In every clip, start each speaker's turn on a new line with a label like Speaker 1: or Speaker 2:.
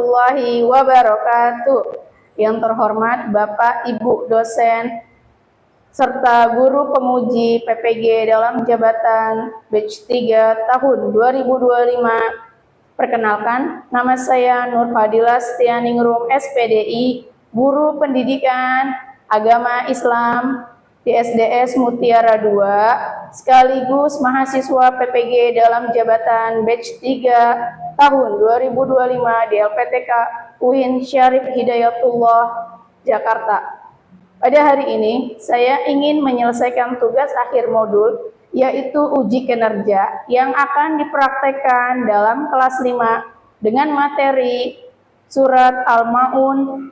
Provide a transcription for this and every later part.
Speaker 1: warahmatullahi wabarakatuh. Yang terhormat Bapak Ibu dosen serta guru pemuji PPG dalam jabatan batch 3 tahun 2025. Perkenalkan, nama saya Nur Fadila Setianingrum SPDI, guru pendidikan agama Islam di SDS Mutiara 2, sekaligus mahasiswa PPG dalam jabatan batch 3 tahun 2025 di LPTK UIN Syarif Hidayatullah, Jakarta. Pada hari ini, saya ingin menyelesaikan tugas akhir modul, yaitu uji kinerja yang akan dipraktekkan dalam kelas 5 dengan materi surat Al-Ma'un.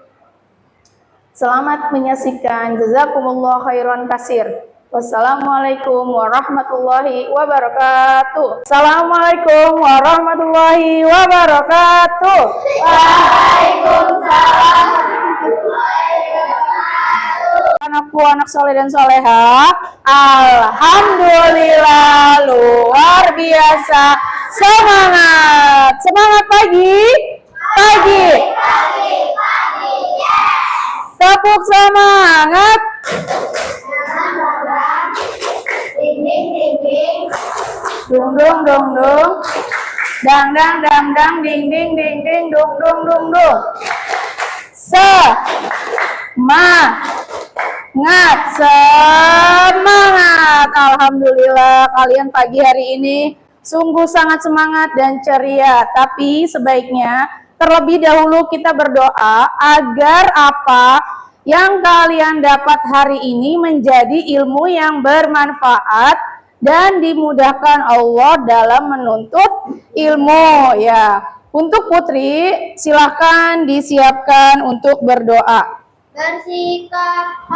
Speaker 1: Selamat menyaksikan. Jazakumullah khairan kasir. Wassalamualaikum warahmatullahi wabarakatuh. Assalamualaikum warahmatullahi wabarakatuh.
Speaker 2: Waalaikumsalam warahmatullahi wabarakatuh.
Speaker 1: Anakku, anak soleh dan soleha, alhamdulillah luar biasa. Semangat, semangat pagi, pagi. Tepuk semangat. Dung dung dung dung. Dang dang dang dang ding ding ding ding dung dung dung dung. Semangat, semangat. Alhamdulillah kalian pagi hari ini sungguh sangat semangat dan ceria. Tapi sebaiknya terlebih dahulu kita berdoa agar apa yang kalian dapat hari ini menjadi ilmu yang bermanfaat dan dimudahkan Allah dalam menuntut ilmu ya. Untuk Putri, silahkan disiapkan untuk berdoa.
Speaker 2: Bersikap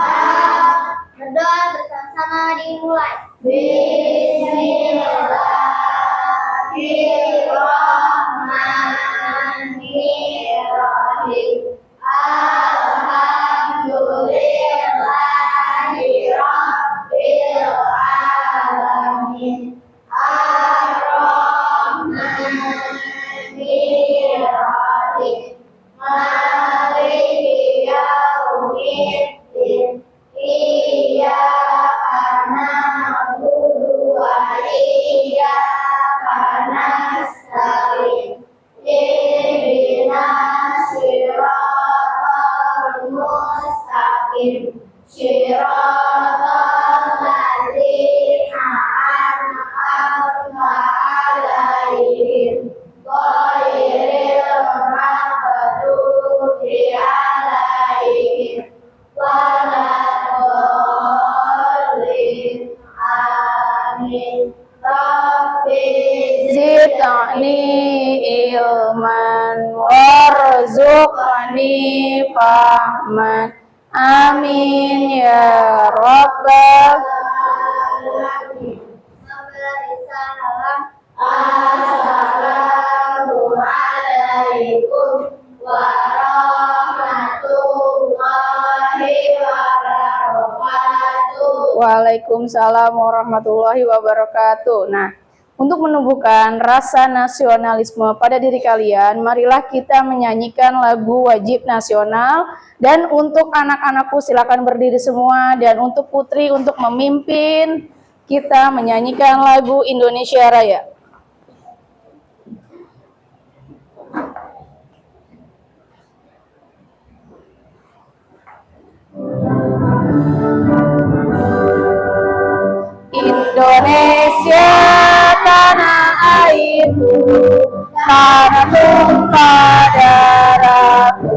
Speaker 2: berdoa bersama-sama dimulai. Bismillahirrahmanirrahim. Alhamdulillahi rabbil alamin. Ar-Rahmanirrahim. Maliki yaumiddin. Iyyaka na'budu wa iyyaka nasta'in. Ihdinas siratal mustaqim. Siratal ladzina an'amta 'alaihim ghairil maghdubi 'alaihim waladdallin. Amin. Rabbi
Speaker 1: Zidni ilman warzuqni fahman. Amin ya rabbal
Speaker 2: alamin. Assalamualaikum warahmatullahi wabarakatuh.
Speaker 1: Waalaikumsalam warahmatullahi wabarakatuh. Nah, untuk menumbuhkan rasa nasionalisme pada diri kalian, marilah kita menyanyikan lagu wajib nasional. Dan untuk anak-anakku silakan berdiri semua, dan untuk Putri untuk memimpin kita menyanyikan lagu Indonesia Raya. Indonesia tanah airku, tanah tumpah darahku.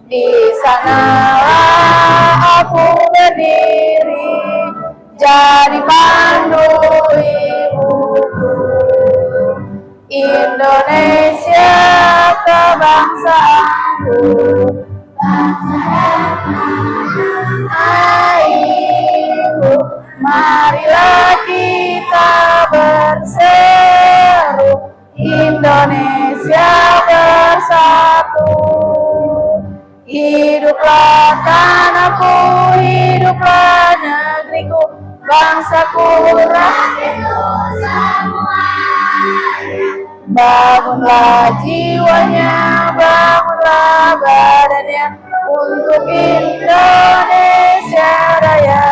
Speaker 1: Di sanalah aku berdiri, jadi pandu ibuku. Indonesia kebangsaanku, bangsa dan airku. Marilah kita berseru, Indonesia bersatu. Hiduplah tanahku, hiduplah negeriku, bangsaku rakyatku semuanya. Bangunlah jiwanya, bangunlah badannya untuk Indonesia Raya.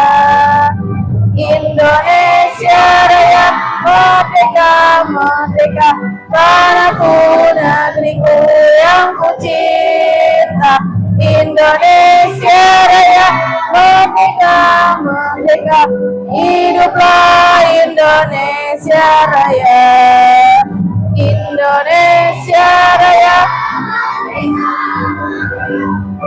Speaker 1: Indonesia Raya, merdeka, merdeka, tanahku, negeriku yang kucinta. Indonesia Raya, merdeka, merdeka, hiduplah Indonesia Raya. Indonesia Raya,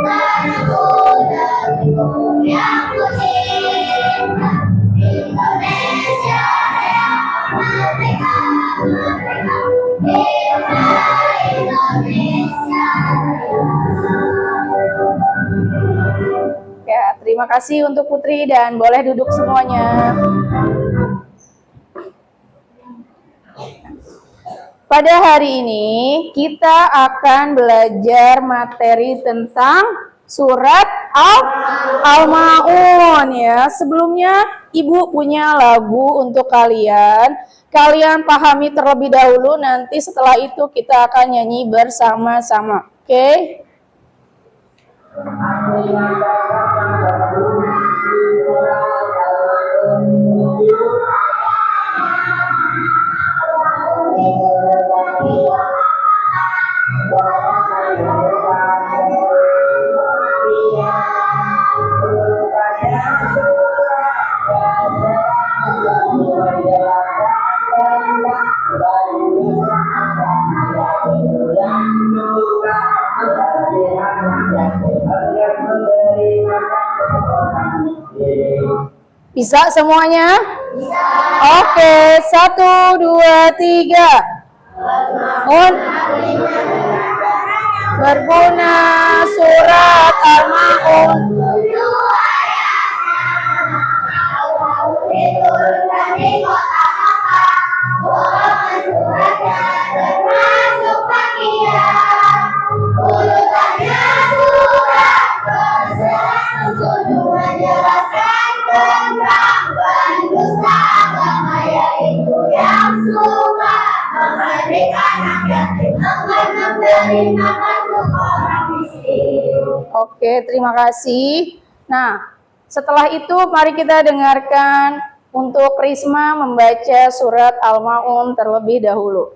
Speaker 2: tanahku, negeriku yang kucinta. Indonesia Raya, merdeka, merdeka, hiduplah Indonesia Raya.
Speaker 1: ya, terima kasih untuk Putri dan boleh duduk semuanya. Pada hari ini kita akan belajar materi tentang surat Al-Maun ya. Sebelumnya Ibu punya lagu untuk kalian. Kalian pahami terlebih dahulu, nanti setelah itu kita akan nyanyi bersama-sama. Oke? Bisa semuanya? Bisa. Oke, 1, 2, 3. Berguna surat Al-Maun.
Speaker 2: Diturunkan di kota Makkah, golongan suratnya termasuk pakaian. Urutannya surat ke-107 menjelaskan tentang pendusta agama, yaitu yang suka memerdekakan rakyat dengan memberi makan untuk orang miskin.
Speaker 1: Oke, terima kasih. Nah, setelah itu mari kita dengarkan untuk Risma membaca surat Al-Maun terlebih dahulu.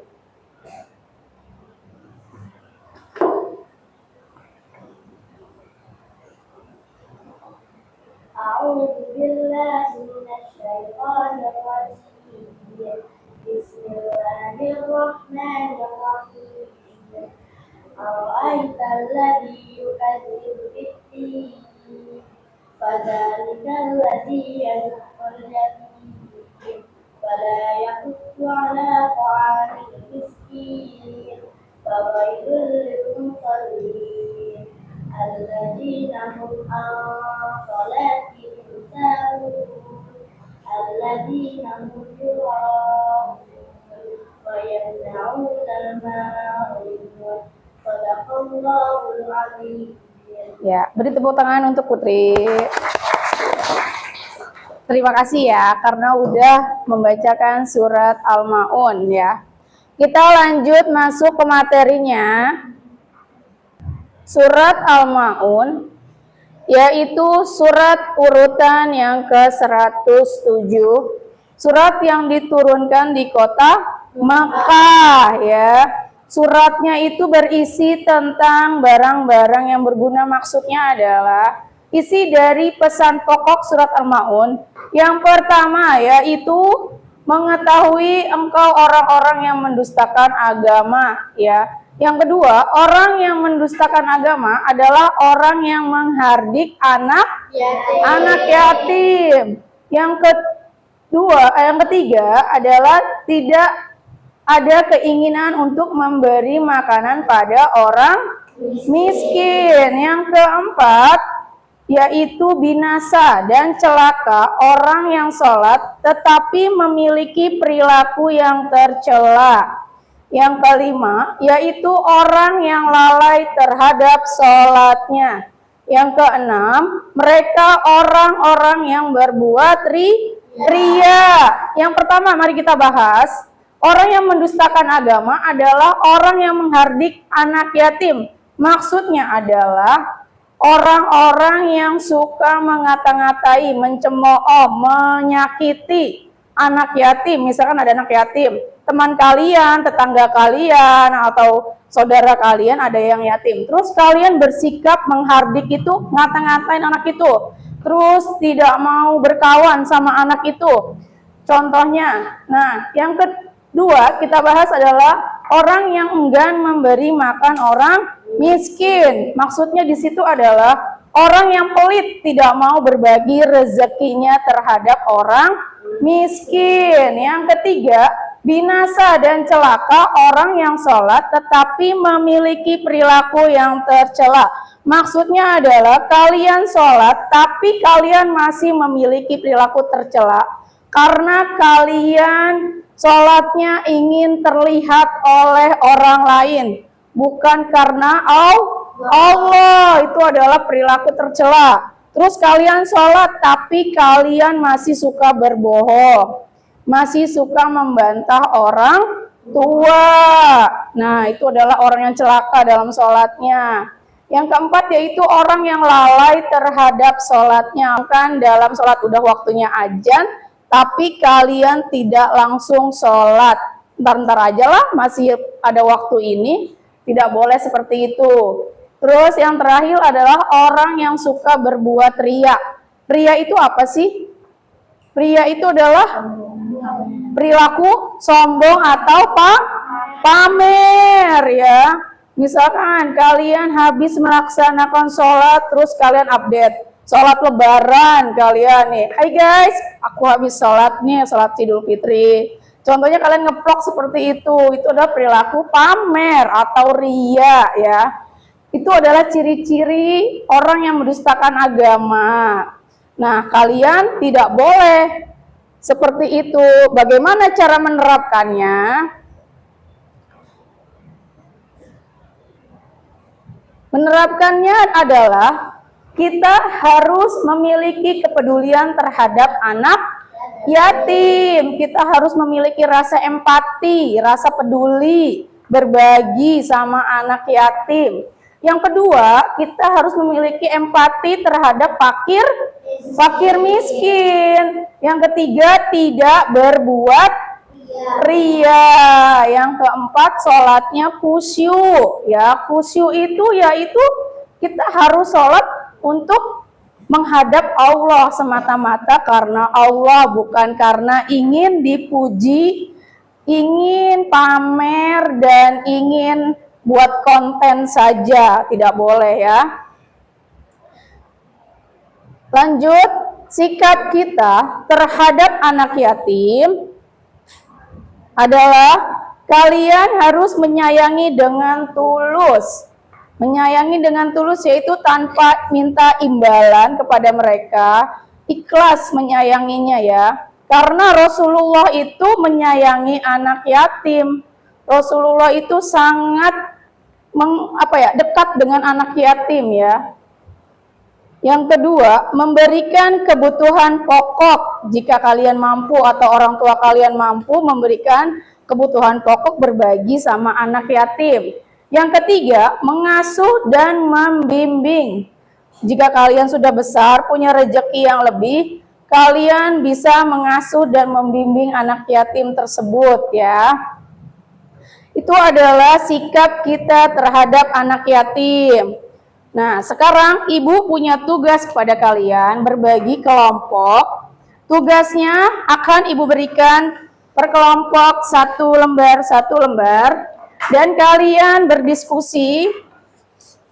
Speaker 2: A'udzu billahi minasyaitonir rajim. Bismillahirrahmanirrahim. Ara'aital ladzi yukadzibu bid-din, fadzalikal ladzi yad'ul yatim, wala yahuddu 'ala ta'amil miskin, fawailul lil musallin, alladzina hum an salatihim sahun, alladzina hum yura'un wa yamna'una al-ma'un. Shadaqallahul 'azim.
Speaker 1: Ya, beri tepuk tangan untuk Putri. Terima kasih ya karena udah membacakan surat Al-Maun ya. Kita lanjut masuk ke materinya. Surat Al-Maun yaitu surat urutan yang ke-107. Surat yang diturunkan di kota Makkah ya. Suratnya itu berisi tentang barang-barang yang berguna. Maksudnya adalah isi dari pesan pokok surat Al-Maun. Yang pertama yaitu mengetahui engkau orang-orang yang mendustakan agama ya. Yang kedua, orang yang mendustakan agama adalah orang yang menghardik anak yatim. Yang ketiga adalah tidak ada keinginan untuk memberi makanan pada orang miskin. Yang keempat, yaitu binasa dan celaka orang yang sholat tetapi memiliki perilaku yang tercela. Yang kelima, yaitu orang yang lalai terhadap sholatnya. Yang keenam, mereka orang-orang yang berbuat ria. Yang pertama, mari kita bahas. Orang yang mendustakan agama adalah orang yang menghardik anak yatim. Maksudnya adalah orang-orang yang suka mengata-ngatai, mencemooh, menyakiti anak yatim. Misalkan ada anak yatim, teman kalian, tetangga kalian, atau saudara kalian ada yang yatim. Terus kalian bersikap menghardik itu, ngata-ngatain anak itu. Terus tidak mau berkawan sama anak itu. Contohnya, nah yang kedua kita bahas adalah orang yang enggan memberi makan orang miskin. Maksudnya di situ adalah orang yang pelit, tidak mau berbagi rezekinya terhadap orang miskin. Yang ketiga, binasa dan celaka orang yang sholat tetapi memiliki perilaku yang tercela. Maksudnya adalah kalian sholat tapi kalian masih memiliki perilaku tercela karena kalian sholatnya ingin terlihat oleh orang lain, bukan karena Allah. Itu adalah perilaku tercela. Terus kalian sholat tapi kalian masih suka berbohong, masih suka membantah orang tua. Nah, itu adalah orang yang celaka dalam sholatnya. Yang keempat yaitu orang yang lalai terhadap sholatnya. Kan dalam sholat udah waktunya azan, tapi kalian tidak langsung sholat. Ntar aja lah, masih ada waktu ini. Tidak boleh seperti itu. Terus yang terakhir adalah orang yang suka berbuat riya. Riya itu apa sih? Riya itu adalah perilaku sombong atau pamer ya. Misalkan kalian habis melaksanakan sholat, terus kalian update sholat lebaran kalian nih. Hai guys, aku habis sholat nih, sholat Idul Fitri. Contohnya kalian nge-vlog seperti itu adalah perilaku pamer atau riya ya. Itu adalah ciri-ciri orang yang mendustakan agama. Nah, kalian tidak boleh seperti itu. Bagaimana cara menerapkannya? Menerapkannya adalah kita harus memiliki kepedulian terhadap anak yatim. Kita harus memiliki rasa empati, rasa peduli, berbagi sama anak yatim. Yang kedua, kita harus memiliki empati terhadap fakir miskin. Yang ketiga, tidak berbuat riya. Yang keempat, sholatnya khusyuk. Ya, khusyuk itu yaitu kita harus sholat untuk menghadap Allah semata-mata karena Allah, bukan karena ingin dipuji, ingin pamer dan ingin buat konten saja. Tidak boleh ya. Lanjut, sikap kita terhadap anak yatim adalah kalian harus menyayangi dengan tulus. Menyayangi dengan tulus yaitu tanpa minta imbalan kepada mereka, ikhlas menyayanginya ya. Karena Rasulullah itu menyayangi anak yatim. Rasulullah itu sangat dekat dengan anak yatim ya. Yang kedua, memberikan kebutuhan pokok. Jika kalian mampu atau orang tua kalian mampu memberikan kebutuhan pokok, berbagi sama anak yatim. Yang ketiga, mengasuh dan membimbing. Jika kalian sudah besar, punya rezeki yang lebih, kalian bisa mengasuh dan membimbing anak yatim tersebut ya. Itu adalah sikap kita terhadap anak yatim. Nah, sekarang ibu punya tugas kepada kalian, berbagi kelompok. Tugasnya akan ibu berikan per kelompok satu lembar, dan kalian berdiskusi.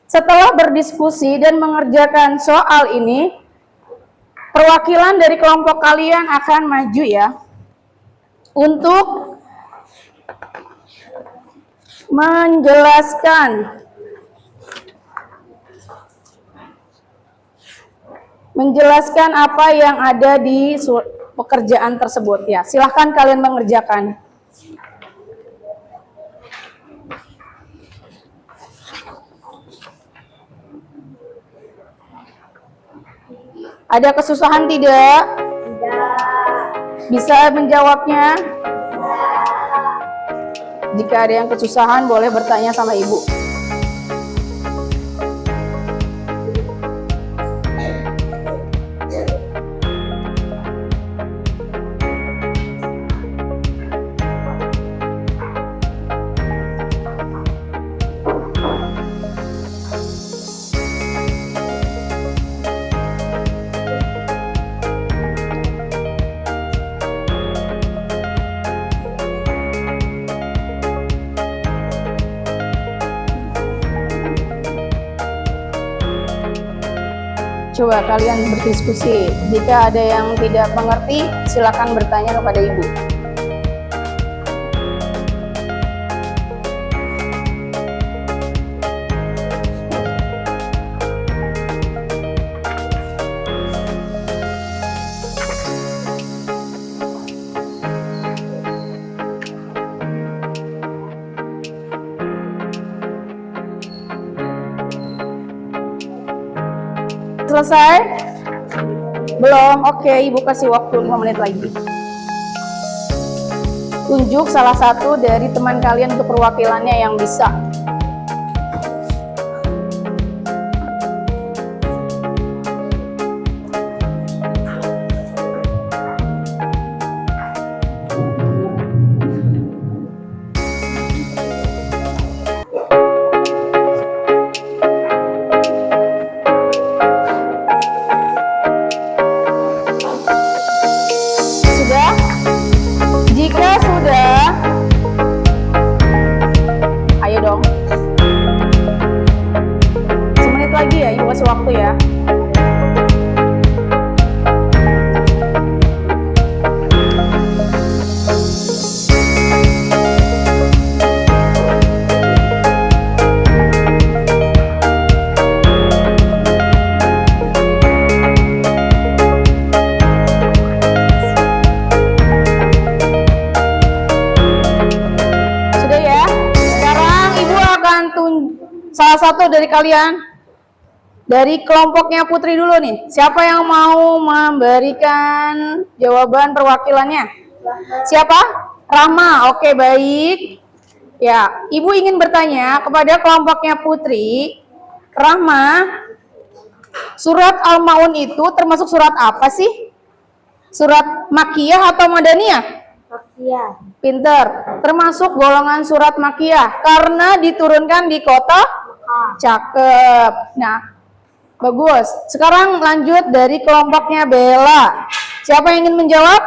Speaker 1: Setelah berdiskusi dan mengerjakan soal ini, perwakilan dari kelompok kalian akan maju ya, untuk menjelaskan apa yang ada di pekerjaan tersebut ya. Silahkan kalian mengerjakan. Ada kesusahan tidak?
Speaker 2: Tidak.
Speaker 1: Bisa menjawabnya?
Speaker 2: Bisa.
Speaker 1: Jika ada yang kesusahan boleh bertanya sama ibu. Coba kalian berdiskusi. Jika ada yang tidak mengerti, silakan bertanya kepada ibu. Selesai? Belum? Oke, ibu kasih waktu 5 menit lagi. Tunjuk salah satu dari teman kalian untuk perwakilannya yang bisa. Jika sudah, ayo dong. Semenit lagi ya, ibu kasih waktu ya. Salah satu dari kalian, dari kelompoknya Putri dulu nih, siapa yang mau memberikan jawaban perwakilannya? Siapa? Rahma. Oke, baik. Ya, ibu ingin bertanya kepada kelompoknya Putri. Rahma, surat Al-Maun itu termasuk surat apa sih? Surat Makkiyah atau Madaniyah?
Speaker 2: Makkiyah.
Speaker 1: Pinter. Termasuk golongan surat Makkiyah karena diturunkan di kota. Cakep. Nah, bagus. Sekarang lanjut dari kelompoknya Bella. Siapa yang ingin menjawab?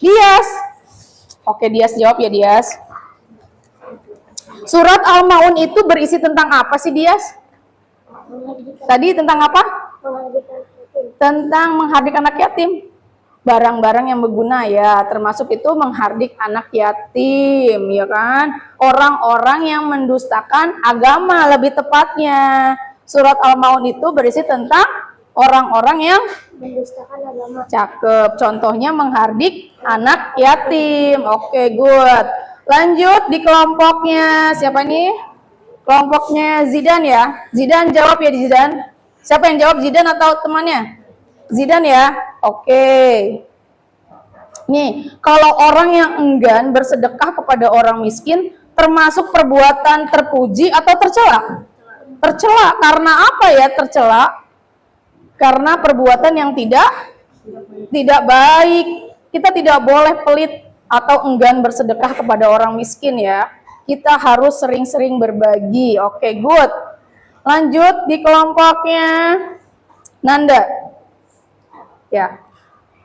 Speaker 1: Dias. Oke, Dias jawab ya, Dias. Surat Al-Maun itu berisi tentang apa sih, Dias? Tadi tentang apa? Tentang menghardik anak yatim. Barang-barang yang berguna ya, termasuk itu menghardik anak yatim, ya kan? Orang-orang yang mendustakan agama lebih tepatnya. Surat Al-Maun itu berisi tentang orang-orang yang
Speaker 2: Mendustakan agama.
Speaker 1: cakep. Contohnya menghardik anak yatim. Oke, good. Lanjut di kelompoknya siapa nih? Kelompoknya Zidan ya. Zidan jawab ya, di Zidan. Siapa yang jawab, Zidan atau temannya? Zidan ya. Oke. Nih, kalau orang yang enggan bersedekah kepada orang miskin termasuk perbuatan terpuji atau tercela? Tercela. Karena apa ya tercela? Karena perbuatan yang tidak baik. Kita tidak boleh pelit atau enggan bersedekah kepada orang miskin ya. Kita harus sering-sering berbagi. Oke, good. Lanjut di kelompoknya Nanda. Ya,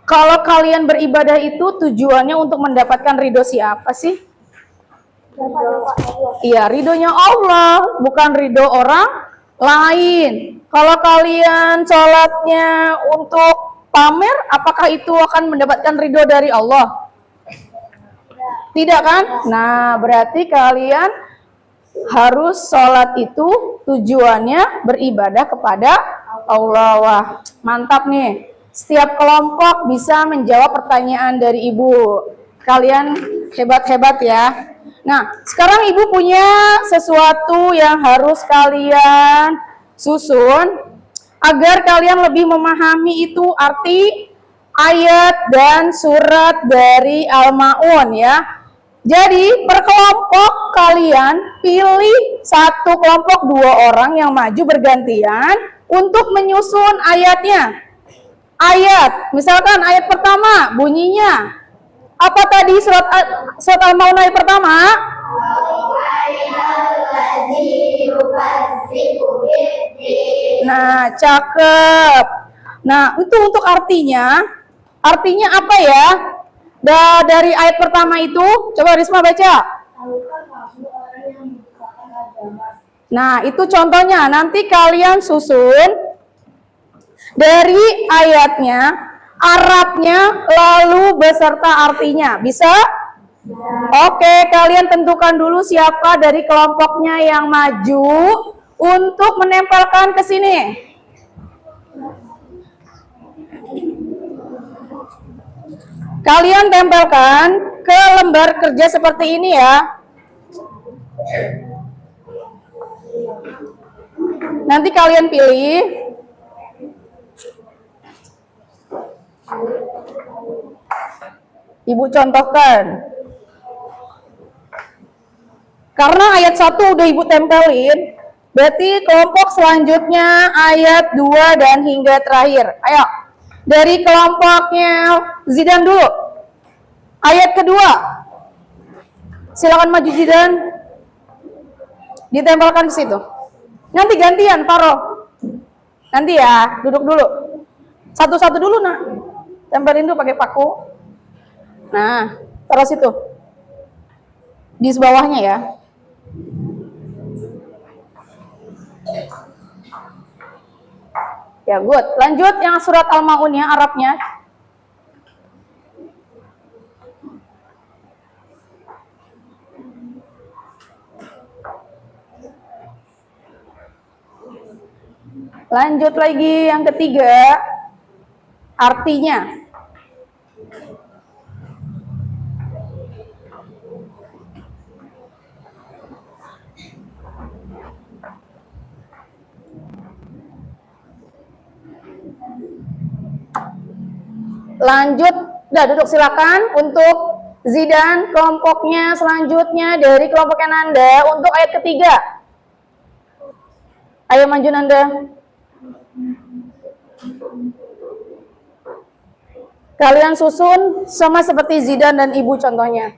Speaker 1: kalau kalian beribadah itu tujuannya untuk mendapatkan ridho siapa sih? Iya, ridhonya Allah, bukan ridho orang lain. Kalau kalian sholatnya untuk pamer, apakah itu akan mendapatkan ridho dari Allah? Tidak kan? Nah, berarti kalian harus sholat itu tujuannya beribadah kepada Allah. Wah, mantap nih. Setiap kelompok bisa menjawab pertanyaan dari ibu. Kalian hebat-hebat ya. Nah, sekarang ibu punya sesuatu yang harus kalian susun agar kalian lebih memahami itu arti ayat dan surat dari Al-Maun ya. Jadi per kelompok kalian pilih satu kelompok 2 orang yang maju bergantian untuk menyusun ayatnya. Ayat, misalkan ayat pertama bunyinya apa tadi surat Al-Maun ayat pertama? Nah, cakep. Nah, itu untuk artinya. Artinya apa ya? Dari ayat pertama itu, coba Risma baca. Nah, itu contohnya. Nanti kalian susun dari ayatnya, Arabnya, lalu beserta artinya. Bisa? Oke, kalian tentukan dulu siapa dari kelompoknya yang maju untuk menempelkan ke sini. Kalian tempelkan ke lembar kerja seperti ini ya. Nanti kalian pilih. Ibu contohkan. Karena ayat 1 udah Ibu tempelin, berarti kelompok selanjutnya ayat 2 dan hingga terakhir. Ayo, dari kelompoknya Zidan dulu. Ayat kedua. Silakan maju Zidan. Ditempelkan ke situ. Nanti gantian, Faro. Nanti ya, duduk dulu. Satu-satu dulu, nak. Tempelin dulu pakai paku. Nah, taruh situ. Di bawahnya ya. Ya, good. Lanjut yang surat Al-Maunnya, Arabnya. Lanjut lagi yang ketiga, artinya. Lanjut, udah duduk silakan untuk Zidan kelompoknya selanjutnya dari kelompoknya Nanda untuk ayat ketiga. Ayo maju Nanda. Kalian susun sama seperti Zidan dan Ibu contohnya.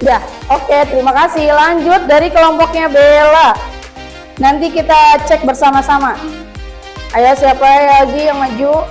Speaker 1: Ya, oke, terima kasih. Lanjut dari kelompoknya Bella. Nanti kita cek bersama-sama. Ayo siapa lagi yang maju?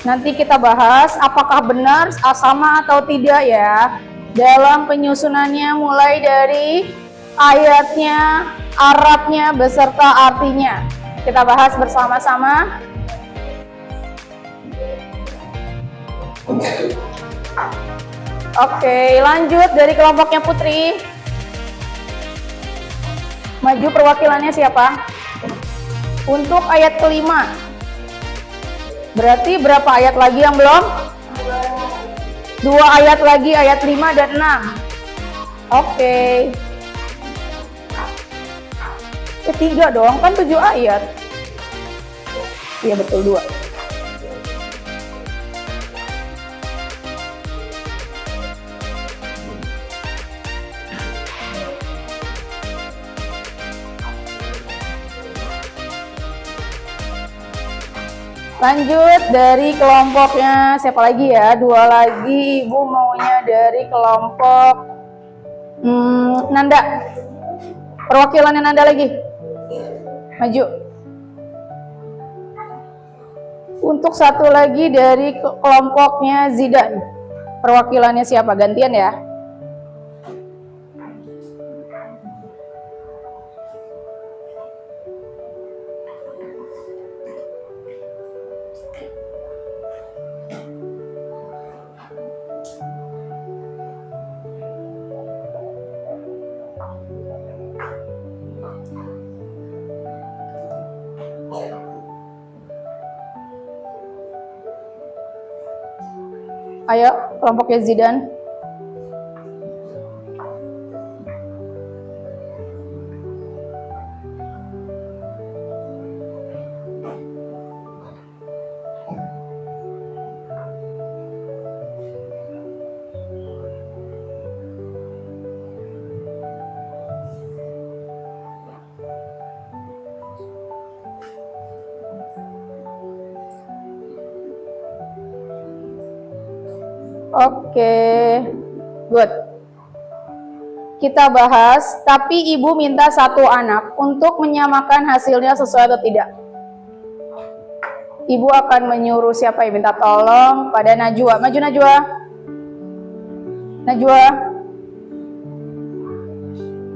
Speaker 1: Nanti kita bahas apakah benar sama atau tidak ya dalam penyusunannya, mulai dari ayatnya, Arabnya beserta artinya. Kita bahas bersama-sama. Oke, lanjut dari kelompoknya Putri. Maju perwakilannya siapa? Untuk ayat kelima. Berarti berapa ayat lagi yang belum? 2 ayat lagi, ayat 5 dan 6. Oke. Ketiga dong, kan 7 ayat. Iya betul, 2. Lanjut dari kelompoknya siapa lagi ya? 2 lagi. Ibu maunya dari kelompok Nanda. Perwakilan yang Anda lagi. Maju. Untuk satu lagi dari kelompoknya Zidan. Perwakilannya siapa? Gantian ya. Ayo, kelompoknya Zidan. Oke, good. Kita bahas, tapi ibu minta satu anak untuk menyamakan hasilnya sesuai atau tidak. Ibu akan menyuruh siapa yang minta tolong pada Najwa. Maju Najwa. Najwa.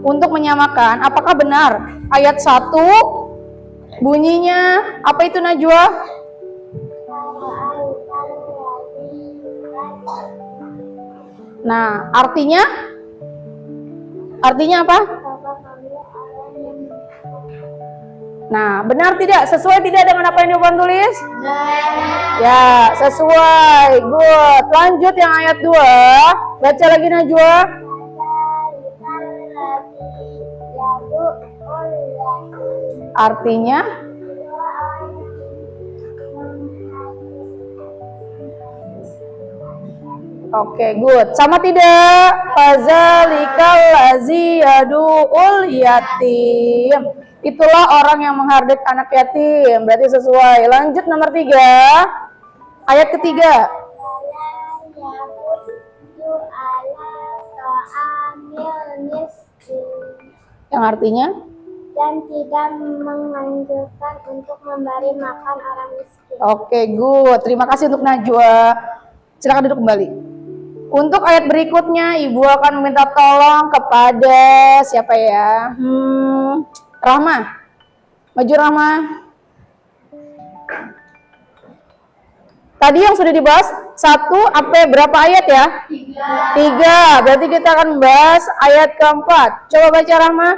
Speaker 1: Untuk menyamakan, apakah benar ayat 1 bunyinya apa itu Najwa? Nah, artinya apa? Nah, benar tidak? Sesuai tidak dengan apa yang Ibu tulis? Ya, sesuai. Good. Lanjut yang ayat 2. Baca lagi Najwa. Artinya? Oke, good. Sama tidak? Fazalikal lazi yadu'ul yatim. Itulah orang yang menghardik anak yatim. Berarti sesuai. Lanjut nomor 3. Ayat ketiga. Yang artinya?
Speaker 2: Dan tidak menganjurkan untuk memberi makan orang miskin.
Speaker 1: Oke, good. Terima kasih untuk Najwa. Silakan duduk kembali. Untuk ayat berikutnya, Ibu akan meminta tolong kepada siapa ya? Rahma. Maju Rahma. Tadi yang sudah dibahas 1 sampai berapa ayat ya? 3. Berarti kita akan membahas ayat keempat. Coba baca Rahma.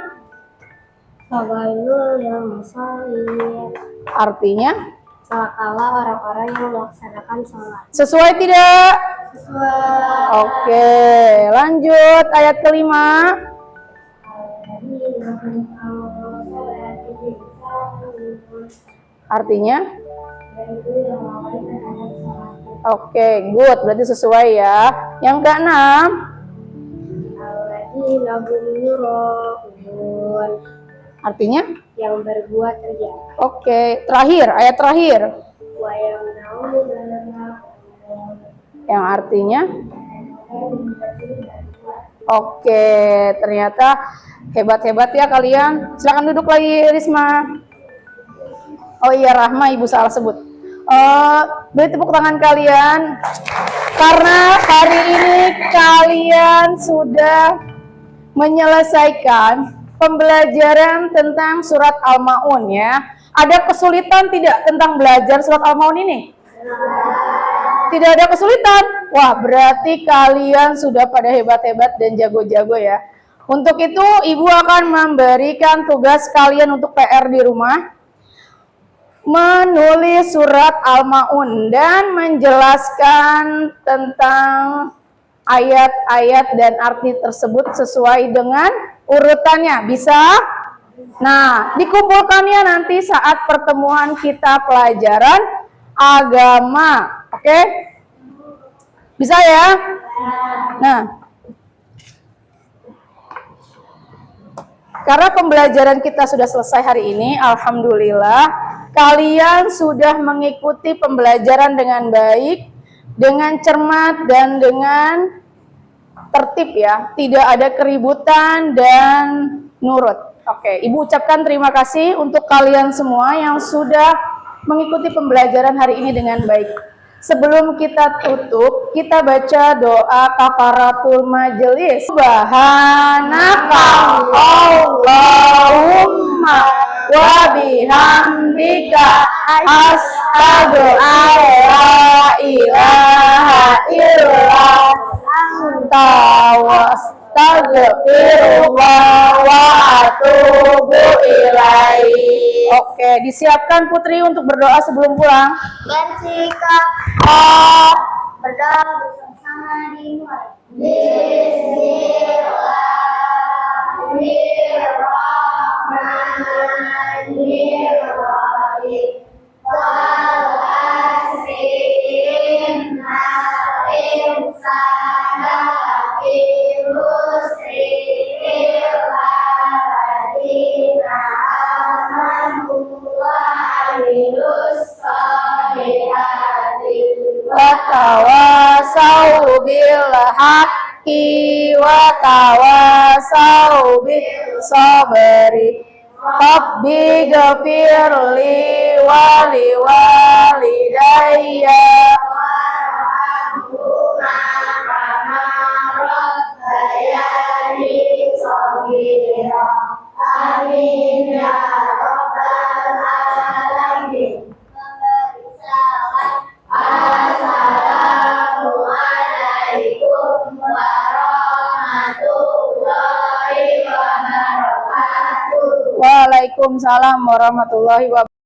Speaker 2: Fawailul lil musallin.
Speaker 1: Artinya?
Speaker 2: Celakalah orang-orang yang melaksanakan sholat.
Speaker 1: Sesuai tidak?
Speaker 2: Sesuai.
Speaker 1: Oke, lanjut ayat kelima. Artinya? Oke, good. Berarti sesuai ya. Yang keenam. Artinya?
Speaker 2: Yang berbuat ria.
Speaker 1: Oke, terakhir, ayat terakhir. Yang artinya? Oke, ternyata hebat-hebat ya kalian. Silakan duduk lagi Risma. Oh iya Rahma, Ibu salah sebut. Beri tepuk tangan kalian. Karena hari ini kalian sudah menyelesaikan pembelajaran tentang surat Al-Ma'un ya. Ada kesulitan tidak tentang belajar surat Al-Ma'un ini? Tidak ada kesulitan. Wah, berarti kalian sudah pada hebat-hebat dan jago-jago ya. Untuk itu, Ibu akan memberikan tugas kalian untuk PR di rumah. Menulis surat Al-Ma'un dan menjelaskan tentang ayat-ayat dan arti tersebut sesuai dengan urutannya. Bisa? Nah, dikumpulkannya nanti saat pertemuan kita pelajaran agama. Oke? Bisa ya? Nah, karena pembelajaran kita sudah selesai hari ini, alhamdulillah, kalian sudah mengikuti pembelajaran dengan baik, dengan cermat dan dengan tertib ya. Tidak ada keributan dan nurut. Oke, Ibu ucapkan terima kasih untuk kalian semua yang sudah mengikuti pembelajaran hari ini dengan baik. Sebelum kita tutup, kita baca doa kafaratul majelis. Subhanaka Allahumma wa bihamdika asyhadu an la ilaha illa anta astaghfirullah wa atubu ilaih. Oke, disiapkan Putri untuk berdoa sebelum pulang.
Speaker 2: Bersikap berdoa bersama dimulai. Bismillahirrahmanirrahim. Wal asri innal insana lafi khusri illa alladziina aamanu wa 'amilus shalihati
Speaker 1: Wa tawasau bil haqqi wa tawasau bis sabri. Rabbi ghafirli wa liwalidayya
Speaker 2: warhamhuma kama rabbayani shaghira. Amin ya rabbal alamin. Assalamualaikum warahmatullahi wabarakatuh.
Speaker 1: Waalaikumsalam warahmatullahi wabarakatuh.